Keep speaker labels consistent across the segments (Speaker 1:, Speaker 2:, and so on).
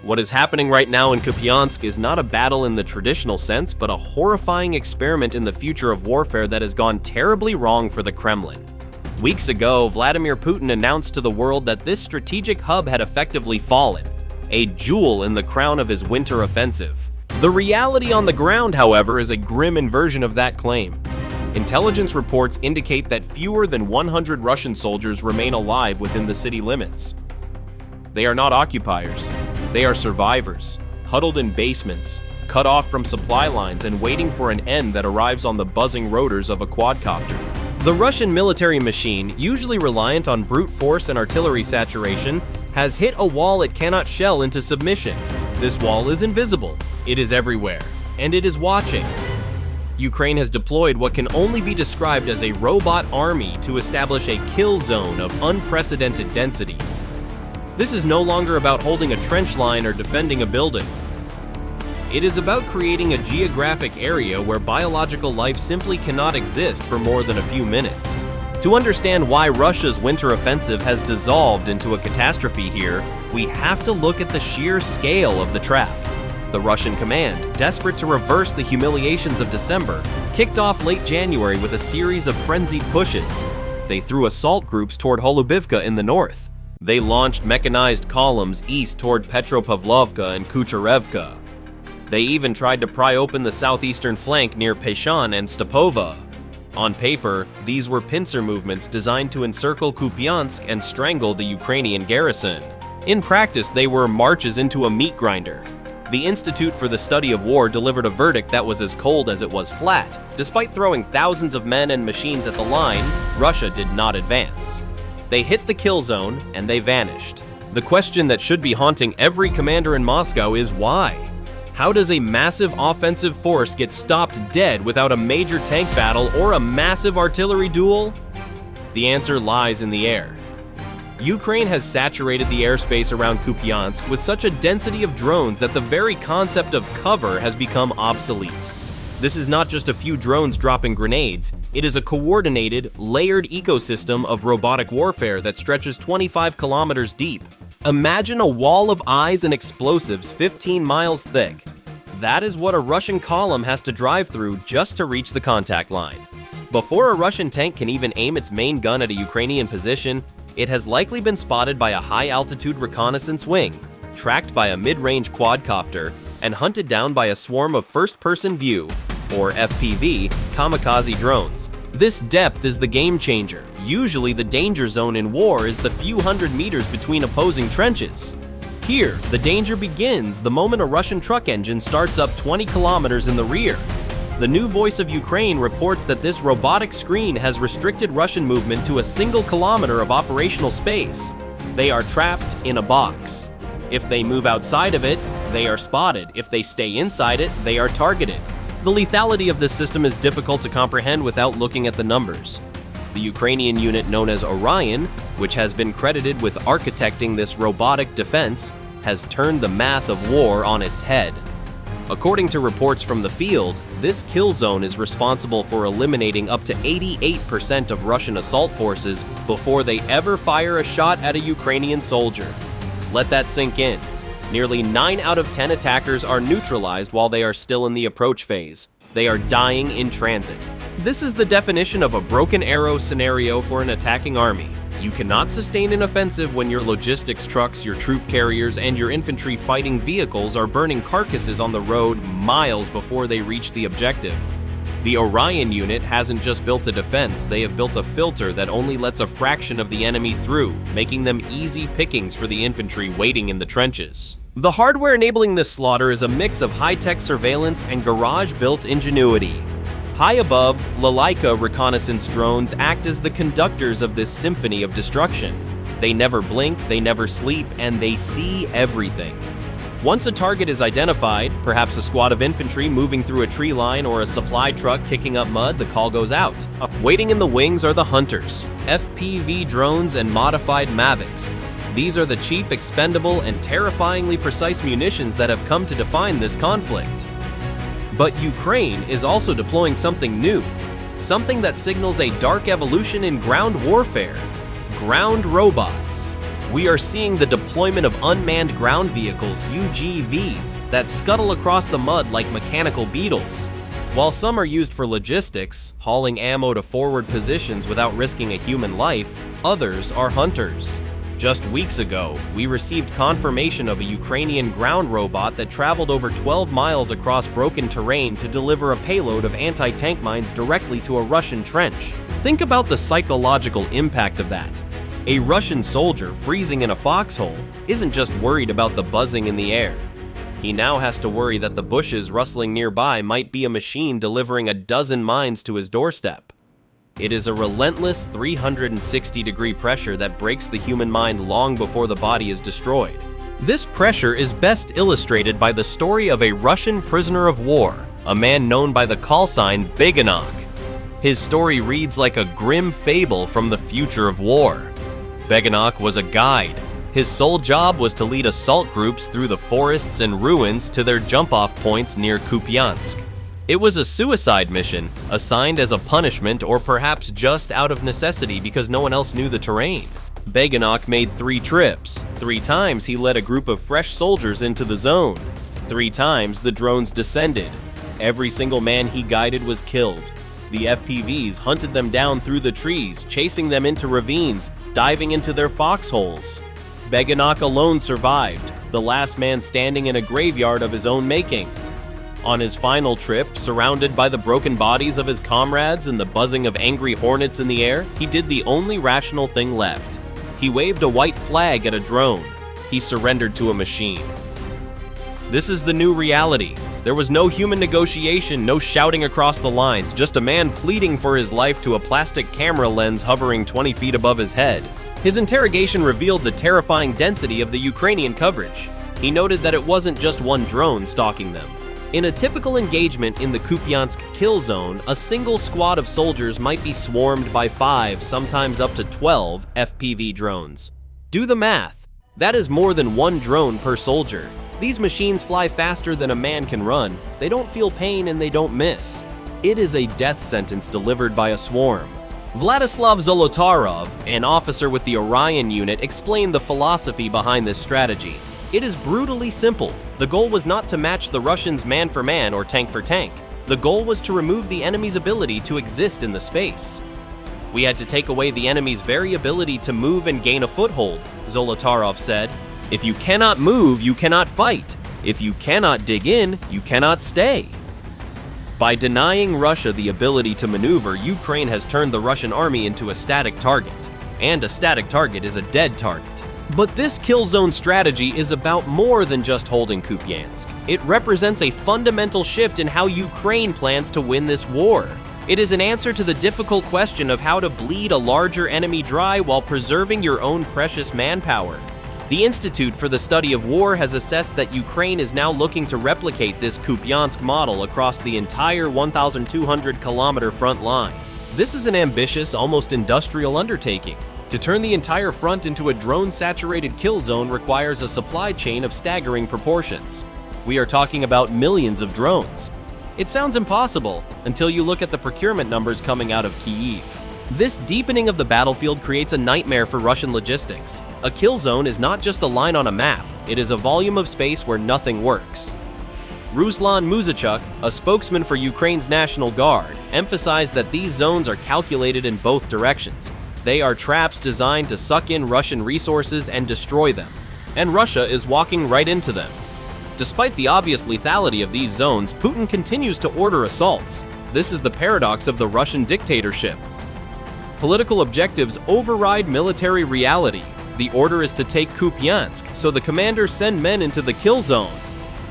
Speaker 1: What is happening right now in Kupiansk is not a battle in the traditional sense, but a horrifying experiment in the future of warfare that has gone terribly wrong for the Kremlin. Weeks ago, Vladimir Putin announced to the world that this strategic hub had effectively fallen, a jewel in the crown of his winter offensive. The reality on the ground, however, is a grim inversion of that claim. Intelligence reports indicate that fewer than 100 Russian soldiers remain alive within the city limits. They are not occupiers. They are survivors, huddled in basements, cut off from supply lines and waiting for an end that arrives on the buzzing rotors of a quadcopter. The Russian military machine, usually reliant on brute force and artillery saturation, has hit a wall it cannot shell into submission. This wall is invisible, it is everywhere, and it is watching. Ukraine has deployed what can only be described as a robot army to establish a kill zone of unprecedented density. This is no longer about holding a trench line or defending a building. It is about creating a geographic area where biological life simply cannot exist for more than a few minutes. To understand why Russia's winter offensive has dissolved into a catastrophe here, we have to look at the sheer scale of the trap. The Russian command, desperate to reverse the humiliations of December, kicked off late January with a series of frenzied pushes. They threw assault groups toward Holubivka in the north. They launched mechanized columns east toward Petropavlovka and Kucherevka. They even tried to pry open the southeastern flank near Peshan and Stepova. On paper, these were pincer movements designed to encircle Kupyansk and strangle the Ukrainian garrison. In practice, they were marches into a meat grinder. The Institute for the Study of War delivered a verdict that was as cold as it was flat. Despite throwing thousands of men and machines at the line, Russia did not advance. They hit the kill zone, and they vanished. The question that should be haunting every commander in Moscow is why? How does a massive offensive force get stopped dead without a major tank battle or a massive artillery duel? The answer lies in the air. Ukraine has saturated the airspace around Kupyansk with such a density of drones that the very concept of cover has become obsolete. This is not just a few drones dropping grenades, it is a coordinated, layered ecosystem of robotic warfare that stretches 25 kilometers deep. Imagine a wall of eyes and explosives 15 miles thick. That is what a Russian column has to drive through just to reach the contact line. Before a Russian tank can even aim its main gun at a Ukrainian position, it has likely been spotted by a high-altitude reconnaissance wing, tracked by a mid-range quadcopter, and hunted down by a swarm of first-person view, or FPV, kamikaze drones. This depth is the game changer. Usually the danger zone in war is the few hundred meters between opposing trenches. Here, the danger begins the moment a Russian truck engine starts up 20 kilometers in the rear. The new Voice of Ukraine reports that this robotic screen has restricted Russian movement to a single kilometer of operational space. They are trapped in a box. If they move outside of it, they are spotted. If they stay inside it, they are targeted. The lethality of this system is difficult to comprehend without looking at the numbers. The Ukrainian unit known as Orion, which has been credited with architecting this robotic defense, has turned the math of war on its head. According to reports from the field, this kill zone is responsible for eliminating up to 88% of Russian assault forces before they ever fire a shot at a Ukrainian soldier. Let that sink in. Nearly 9 out of 10 attackers are neutralized while they are still in the approach phase. They are dying in transit. This is the definition of a broken arrow scenario for an attacking army. You cannot sustain an offensive when your logistics trucks, your troop carriers, and your infantry fighting vehicles are burning carcasses on the road miles before they reach the objective. The Orion unit hasn't just built a defense, they have built a filter that only lets a fraction of the enemy through, making them easy pickings for the infantry waiting in the trenches. The hardware enabling this slaughter is a mix of high-tech surveillance and garage-built ingenuity. High above, Lalaika reconnaissance drones act as the conductors of this symphony of destruction. They never blink, they never sleep, and they see everything. Once a target is identified, perhaps a squad of infantry moving through a tree line or a supply truck kicking up mud, the call goes out. Waiting in the wings are the hunters, FPV drones and modified Mavics. These are the cheap, expendable, and terrifyingly precise munitions that have come to define this conflict. But Ukraine is also deploying something new, something that signals a dark evolution in ground warfare: ground robots. We are seeing the deployment of unmanned ground vehicles, UGVs, that scuttle across the mud like mechanical beetles. While some are used for logistics, hauling ammo to forward positions without risking a human life, others are hunters. Just weeks ago, we received confirmation of a Ukrainian ground robot that traveled over 12 miles across broken terrain to deliver a payload of anti-tank mines directly to a Russian trench. Think about the psychological impact of that. A Russian soldier freezing in a foxhole isn't just worried about the buzzing in the air. He now has to worry that the bushes rustling nearby might be a machine delivering a dozen mines to his doorstep. It is a relentless 360-degree pressure that breaks the human mind long before the body is destroyed. This pressure is best illustrated by the story of a Russian prisoner of war, a man known by the call sign Beganok. His story reads like a grim fable from the future of war. Beganok was a guide. His sole job was to lead assault groups through the forests and ruins to their jump-off points near Kupiansk. It was a suicide mission, assigned as a punishment or perhaps just out of necessity because no one else knew the terrain. Beganok made 3 trips. 3 times he led a group of fresh soldiers into the zone. 3 times the drones descended. Every single man he guided was killed. The FPVs hunted them down through the trees, chasing them into ravines, diving into their foxholes. Beganok alone survived, the last man standing in a graveyard of his own making. On his final trip, surrounded by the broken bodies of his comrades and the buzzing of angry hornets in the air, he did the only rational thing left. He waved a white flag at a drone. He surrendered to a machine. This is the new reality. There was no human negotiation, no shouting across the lines, just a man pleading for his life to a plastic camera lens hovering 20 feet above his head. His interrogation revealed the terrifying density of the Ukrainian coverage. He noted that it wasn't just one drone stalking them. In a typical engagement in the Kupyansk kill zone, a single squad of soldiers might be swarmed by 5, sometimes up to 12 FPV drones. Do the math. That is more than 1 drone per soldier. These machines fly faster than a man can run. They don't feel pain and they don't miss. It is a death sentence delivered by a swarm. Vladislav Zolotarov, an officer with the Orion unit, explained the philosophy behind this strategy. It is brutally simple. The goal was not to match the Russians man for man or tank for tank. The goal was to remove the enemy's ability to exist in the space. We had to take away the enemy's very ability to move and gain a foothold, Zolotarov said. If you cannot move, you cannot fight. If you cannot dig in, you cannot stay. By denying Russia the ability to maneuver, Ukraine has turned the Russian army into a static target. And a static target is a dead target. But this kill zone strategy is about more than just holding Kupyansk. It represents a fundamental shift in how Ukraine plans to win this war. It is an answer to the difficult question of how to bleed a larger enemy dry while preserving your own precious manpower. The Institute for the Study of War has assessed that Ukraine is now looking to replicate this Kupyansk model across the entire 1,200-kilometer front line. This is an ambitious, almost industrial undertaking. To turn the entire front into a drone-saturated kill zone requires a supply chain of staggering proportions. We are talking about millions of drones. It sounds impossible until you look at the procurement numbers coming out of Kyiv. This deepening of the battlefield creates a nightmare for Russian logistics. A kill zone is not just a line on a map, it is a volume of space where nothing works. Ruslan Muzachuk, a spokesman for Ukraine's National Guard, emphasized that these zones are calculated in both directions. They are traps designed to suck in Russian resources and destroy them. And Russia is walking right into them. Despite the obvious lethality of these zones, Putin continues to order assaults. This is the paradox of the Russian dictatorship. Political objectives override military reality. The order is to take Kupyansk, so the commanders send men into the kill zone.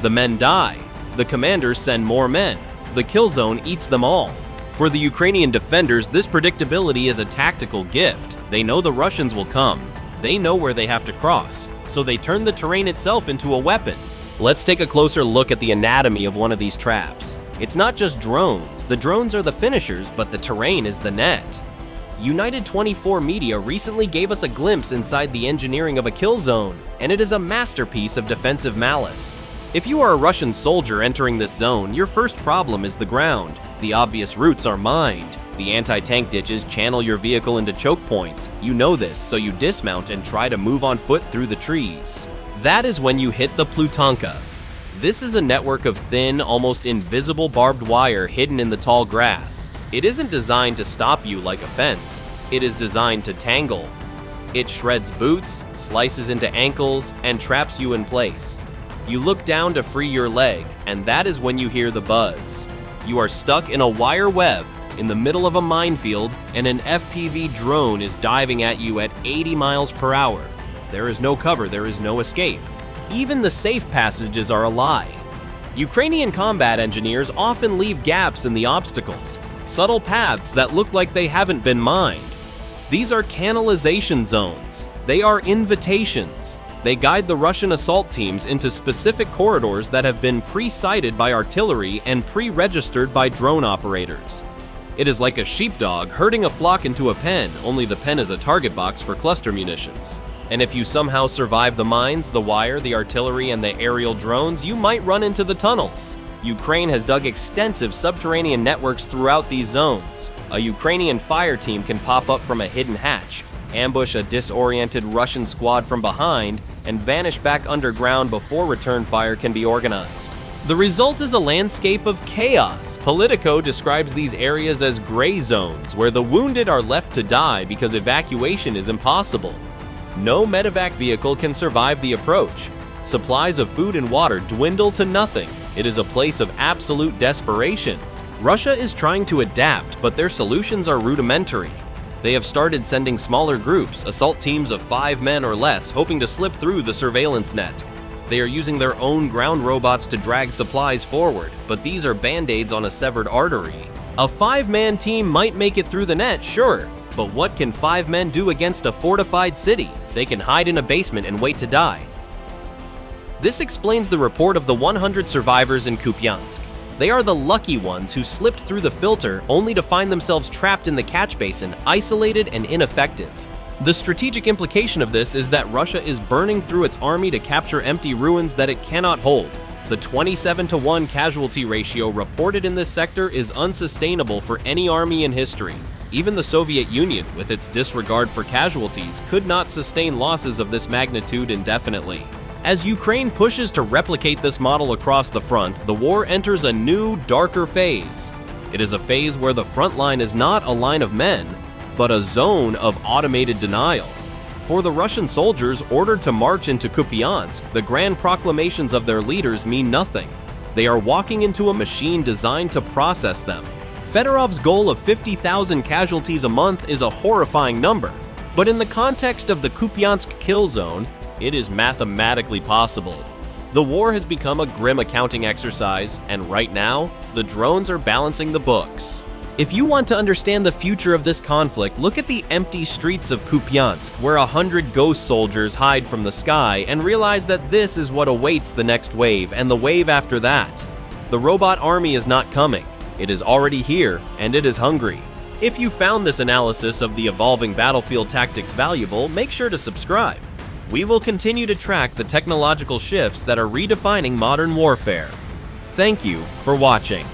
Speaker 1: The men die. The commanders send more men. The kill zone eats them all. For the Ukrainian defenders, this predictability is a tactical gift. They know the Russians will come. They know where they have to cross, so they turn the terrain itself into a weapon. Let's take a closer look at the anatomy of one of these traps. It's not just drones. The drones are the finishers, but the terrain is the net. United 24 Media recently gave us a glimpse inside the engineering of a kill zone, and it is a masterpiece of defensive malice. If you are a Russian soldier entering this zone, your first problem is the ground. The obvious routes are mined. The anti-tank ditches channel your vehicle into choke points. You know this, so you dismount and try to move on foot through the trees. That is when you hit the Plutonka. This is a network of thin, almost invisible barbed wire hidden in the tall grass. It isn't designed to stop you like a fence. It is designed to tangle. It shreds boots, slices into ankles, and traps you in place. You look down to free your leg, and that is when you hear the buzz. You are stuck in a wire web in the middle of a minefield, and an FPV drone is diving at you at 80 miles per hour. There is no cover, there is no escape. Even the safe passages are a lie. Ukrainian combat engineers often leave gaps in the obstacles, subtle paths that look like they haven't been mined. These are canalization zones. They are invitations. They guide the Russian assault teams into specific corridors that have been pre-sighted by artillery and pre-registered by drone operators. It is like a sheepdog herding a flock into a pen, only the pen is a target box for cluster munitions. And if you somehow survive the mines, the wire, the artillery, and the aerial drones, you might run into the tunnels. Ukraine has dug extensive subterranean networks throughout these zones. A Ukrainian fire team can pop up from a hidden hatch, ambush a disoriented Russian squad from behind, and vanish back underground before return fire can be organized. The result is a landscape of chaos. Politico describes these areas as gray zones, where the wounded are left to die because evacuation is impossible. No medevac vehicle can survive the approach. Supplies of food and water dwindle to nothing. It is a place of absolute desperation. Russia is trying to adapt, but their solutions are rudimentary. They have started sending smaller groups, assault teams of 5 men or less, hoping to slip through the surveillance net. They are using their own ground robots to drag supplies forward, but these are band-aids on a severed artery. A 5-man team might make it through the net, sure, but what can 5 men do against a fortified city? They can hide in a basement and wait to die. This explains the report of the 100 survivors in Kupyansk. They are the lucky ones who slipped through the filter only to find themselves trapped in the catch basin, isolated and ineffective. The strategic implication of this is that Russia is burning through its army to capture empty ruins that it cannot hold. The 27-to-1 casualty ratio reported in this sector is unsustainable for any army in history. Even the Soviet Union, with its disregard for casualties, could not sustain losses of this magnitude indefinitely. As Ukraine pushes to replicate this model across the front, the war enters a new, darker phase. It is a phase where the front line is not a line of men, but a zone of automated denial. For the Russian soldiers ordered to march into Kupiansk, the grand proclamations of their leaders mean nothing. They are walking into a machine designed to process them. Fedorov's goal of 50,000 casualties a month is a horrifying number, but in the context of the Kupyansk kill zone, it is mathematically possible. The war has become a grim accounting exercise, and right now, the drones are balancing the books. If you want to understand the future of this conflict, look at the empty streets of Kupyansk, where 100 ghost soldiers hide from the sky, and realize that this is what awaits the next wave, and the wave after that. The robot army is not coming. It is already here, and it is hungry. If you found this analysis of the evolving battlefield tactics valuable, make sure to subscribe. We will continue to track the technological shifts that are redefining modern warfare. Thank you for watching.